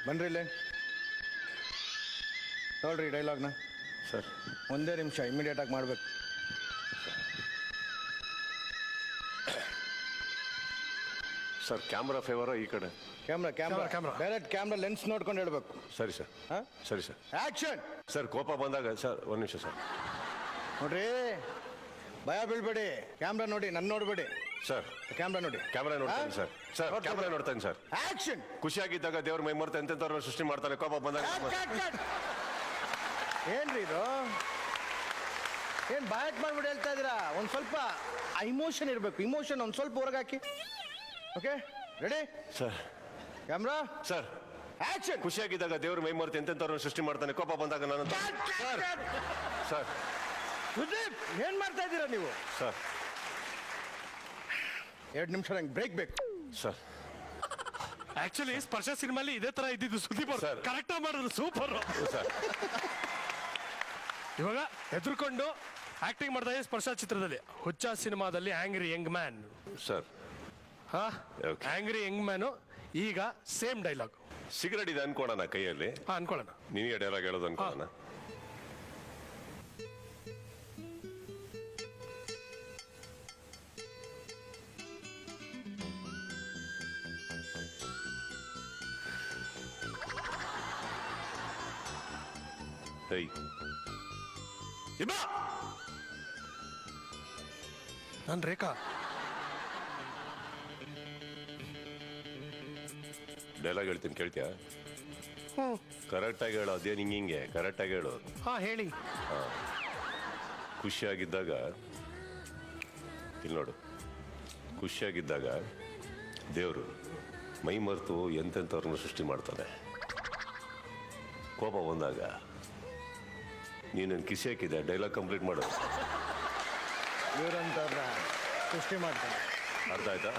ಬನ್ರಿ ಇಲ್ಲೇ ನೋಡ್ರಿ ಡೈಲಾಗ್ನ. ಸರ್ ಒಂದೇ ನಿಮಿಷ ಇಮಿಡಿಯೇಟಾಗಿ ಮಾಡಬೇಕು. ಸರ್ ಕ್ಯಾಮ್ರಾ ಫೇವರ ಈ ಕಡೆ. ಕ್ಯಾಮ್ರಾ ಡೈರೆಕ್ಟ್ ಕ್ಯಾಮ್ರಾ ಲೆನ್ಸ್ ನೋಡ್ಕೊಂಡು ಹೇಳ್ಬೇಕು. ಸರಿ ಸರ್. ಹಾಂ ಸರಿ ಸರ್. ಆಕ್ಷನ್. ಸರ್ ಕೋಪ ಬಂದಾಗ ಸರ್ ಒಂದು ನಿಮಿಷ ಸರ್. ನೋಡ್ರಿ ಭಯ ಬೀಳ್ಬೇಡಿ, ಕ್ಯಾಮ್ರಾ ನೋಡಿ, ನನ್ನ ನೋಡ್ಬೇಡಿ ಸರ್. ಕ್ಯಾಮ್ರಾ ನೋಡಿ. ಕ್ಯಾಮ್ರಾ ನೋಡ್ತಾನೆ ಸರ್. ಸರ್ ಕ್ಯಾಮ್ರಾ ನೋಡ್ತಾನೆ ಸರ್. ಆಕ್ಷನ್. ಖುಷಿಯಾಗಿದ್ದಾಗ ದೇವ್ರ ಮೈ ಮರ್ತ ಎಂತೆಂಥವ್ರನ್ನ ಸೃಷ್ಟಿ ಮಾಡ್ತಾನೆ. ಕೋಪ ಬಂದಾಗ ಏನ್ರಿ ಇದು? ಏನ್ ಬಾಯಟ್ ಮಾಡ್ಬಿಟ್ಟು ಹೇಳ್ತಾ ಇದೀರಾ? ಒಂದು ಸ್ವಲ್ಪ ಇಮೋಷನ್ ಇರಬೇಕು. ಇಮೋಷನ್ ಒಂದು ಸ್ವಲ್ಪ ಹೊರಗಾಕಿ. Okay ready sir. Camera sir action. ಖುಷಿಯಾಗಿದ್ದಾಗ ದೇವ್ರ ಮೈ ಮರ್ತ ಎಂತೆಂಥವ್ರನ್ನ ಸೃಷ್ಟಿ ಮಾಡ್ತಾನೆ. ಕೋಪ ಬಂದಾಗ ನಾನು ಸರ್. ಸರ್ ಸುದೀಪ್ ಏನ್ ಮಾಡ್ತಾ ಇದ್ದೀರಾ ನೀವು? ಸರ್ 2 ನಿಮಿಷ ನಂಗೆ ಬ್ರೇಕ್ ಬೇಕು. ಸರ್ ಆಕ್ಚುಲಿ ಸ್ಪರ್ಶ ಸಿನಿಮಾಲಿ ಇದೇ ತರ ಇದ್ದಿದ್ದು ಸುದೀಪ್ ಸರ್. ಕರೆಕ್ಟ್ ಮಾಡಿದ್ರು, ಸೂಪರ್. ಸರ್ ಇವಾಗ ಹೆದರ್ಕೊಂಡು ಆಕ್ಟಿಂಗ್ ಮಾಡ್ತಾ ಇದ್ದೆ ಸ್ಪರ್ಶ ಚಿತ್ರದಲ್ಲಿ. ಹುಚ್ಚ ಸಿನಿಮಾದಲ್ಲಿ angry Young man. Sir Okay. Angry Young man ಈಗ ಸೇಮ್ ಡೈಲಾಗ್. ಸಿಗರೇಟ್ ಇದೆ ಅನ್ಕೋಣ ಕೈಯಲ್ಲಿ. ಅನ್ಕೊಳ್ಳೋಣ. ನಿನಗೆ ಡೈಲಾಗ್ ಹೇಳೋದು ಅನ್ಕೋಣ. ನಾನು ರೇಖಾ. ಡೈಲಾಗ್ ಹೇಳ್ತೀನಿ ಕೇಳ್ತೀಯಾ? ಕರೆಕ್ಟಾಗಿ ಹೇಳು. ಅದೇನು ಹಿಂಗೆ ಕರೆಕ್ಟಾಗಿ ಹೇಳು. ಹಾ ಹೇಳಿ. ಖುಷಿಯಾಗಿದ್ದಾಗ ಇಲ್ಲಿ ನೋಡು. ಖುಷಿಯಾಗಿದ್ದಾಗ ದೇವರು ಮೈ ಮರೆತು ಎಂತೆಂಥವ್ರನ್ನ ಸೃಷ್ಟಿ ಮಾಡ್ತಾನೆ. ಕೋಪ ಬಂದಾಗ ನೀನು ಕಿಸಿ ಹಾಕಿದೆ. ಡೈಲಾಗ್ ಕಂಪ್ಲೀಟ್ ಮಾಡು. ಇವ್ರಂತವ್ರ ಸೃಷ್ಟಿ ಮಾಡ್ತಾರೆ. ಅರ್ಥ ಆಯ್ತಾ?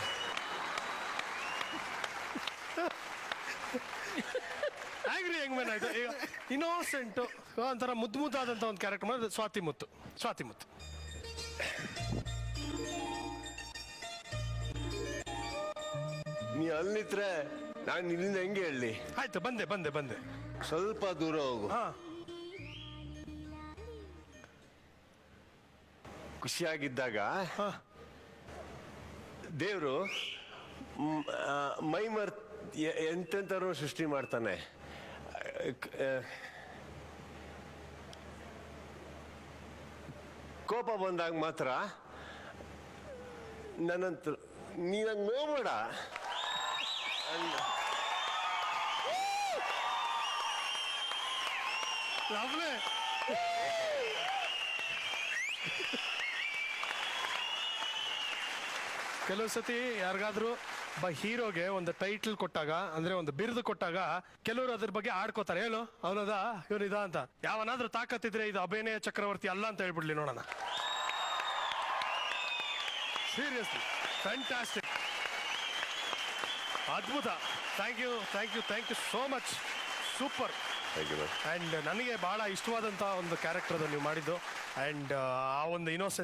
ಆಂಗ್ರಿ ಯಂಗ್ ಮ್ಯಾನ್ ಆಯ್ತು. ಈಗ ಇನ್ನೋಸೆಂಟ್ ಒಂಥರ ಮುದ್ದು ಮುದ್ದಾದಂಥ ಒಂದು ಕ್ಯಾರೆಕ್ಟರ್ ಮಾಡಿದ್ರೆ ಸ್ವಾತಿ ಮುತ್ತು. ಸ್ವಾತಿ ಮುತ್ತು. ನೀ ಅಲ್ಲಿ ನಿಂತ್ರೆ ನಾನು ಇಲ್ಲಿಂದ ಹೆಂಗೆ ಹೇಳಿ? ಆಯ್ತು ಬಂದೆ ಬಂದೆ ಬಂದೆ. ಸ್ವಲ್ಪ ದೂರ ಹೋಗು. ಹಾ ಖುಷಿಯಾಗಿದ್ದಾಗ ಹಾ ದೇವರು ಮೈ ಮರ್ ಎಂತೆಂಥವ್ರು ಸೃಷ್ಟಿ ಮಾಡ್ತಾನೆ. ಕೋಪ ಬಂದಾಗ ಮಾತ್ರ ನನ್ನಂತ ನೀನಂಗೆ ನೋಡ್ಬೇಡ. ಲವ್ಲಿ. ಕೆಲವು ಸತಿ ಯಾರಿಗಾದ್ರೂ ಹೀರೋಗೆ ಒಂದು ಟೈಟಲ್ ಕೊಟ್ಟಾಗ, ಅಂದ್ರೆ ಒಂದು ಬಿರುದು ಕೊಟ್ಟಾಗ, ಕೆಲವರು ಅದ್ರ ಬಗ್ಗೆ ಆಡ್ಕೋತಾರೆ. ಹೇಳು ಅವನದ ಇವನಿದ ಅಂತ. ಯಾವನಾದ್ರೂ ತಾಕತ್ತಿದ್ರೆ ಇದು ಅಭಿನಯ ಚಕ್ರವರ್ತಿ ಅಲ್ಲ ಅಂತ ಹೇಳ್ಬಿಡ್ಲಿ ನೋಡೋಣ. ಸೀರಿಯಸ್ಲಿ ಫ್ಯಾಂಟಾಸ್ಟಿಕ್, ಅದ್ಭುತ. Thank you thank you thank you so much. Super. And ನನಗೆ ಬಹಳ ಇಷ್ಟವಾದಂಥ ಒಂದು ಕ್ಯಾರೆಕ್ಟರ್ ಅದು ನೀವು ಮಾಡಿದ್ದು. ಆ್ಯಂಡ್ ಆ ಒಂದು ಇನ್ನೋಸೆನ್ಸ್